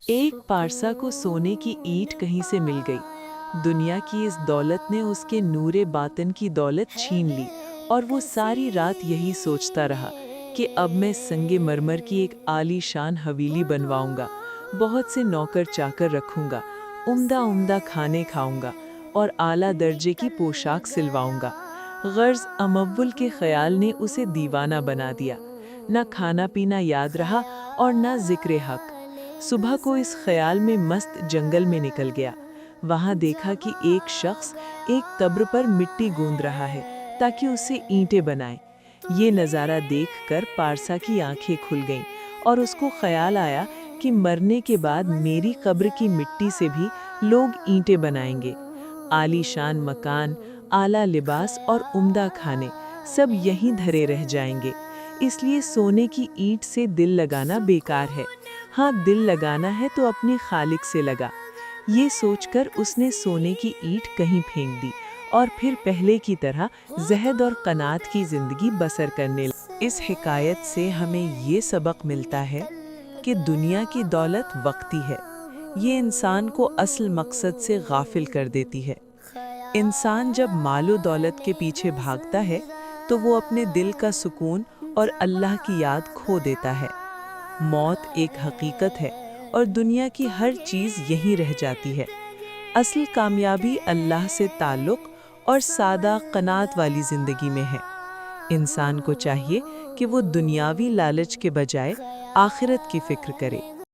ایک پارسا کو سونے کی اینٹ کہیں سے مل گئی۔ دنیا کی اس دولت نے اس کے نور باطن کی دولت چھین لی، اور وہ ساری رات یہی سوچتا رہا کہ اب میں سنگ مرمر کی ایک عالی شان حویلی بنواؤں گا، بہت سے نوکر چاکر رکھوں گا، عمدہ عمدہ کھانے کھاؤں گا اور اعلیٰ درجے کی پوشاک سلواؤں گا۔ غرض امول کے خیال نے اسے دیوانہ بنا دیا۔ نہ کھانا پینا یاد رہا اور نہ ذکر حق۔ صبح کو اس خیال میں مست جنگل میں نکل گیا۔ وہاں دیکھا کہ ایک شخص ایک قبر پر مٹی گوندھ رہا ہے تاکہ اسے اینٹیں بنائے۔ یہ نظارہ دیکھ کر پارسا کی آنکھیں کھل گئیں اور اس کو خیال آیا کہ مرنے کے بعد میری قبر کی مٹی سے بھی لوگ اینٹیں بنائیں گے۔ عالی شان مکان، اعلیٰ لباس اور عمدہ کھانے سب یہیں دھرے رہ جائیں گے، اس لیے سونے کی اینٹ سے دل لگانا بیکار ہے۔ ہاں، دل لگانا ہے تو اپنے خالق سے لگا۔ یہ سوچ کر اس نے سونے کی اینٹ کہیں پھینک دی اور پھر پہلے کی طرح زہد اور قناعت کی زندگی بسر کرنے لگا۔ اس حکایت سے ہمیں یہ سبق ملتا ہے کہ دنیا کی دولت وقتی ہے۔ یہ انسان کو اصل مقصد سے غافل کر دیتی ہے۔ انسان جب مال و دولت کے پیچھے بھاگتا ہے تو وہ اپنے دل کا سکون اور اللہ کی یاد کھو دیتا ہے۔ موت ایک حقیقت ہے اور دنیا کی ہر چیز یہیں رہ جاتی ہے۔ اصل کامیابی اللہ سے تعلق اور سادہ قناعت والی زندگی میں ہے۔ انسان کو چاہیے کہ وہ دنیاوی لالچ کے بجائے آخرت کی فکر کرے۔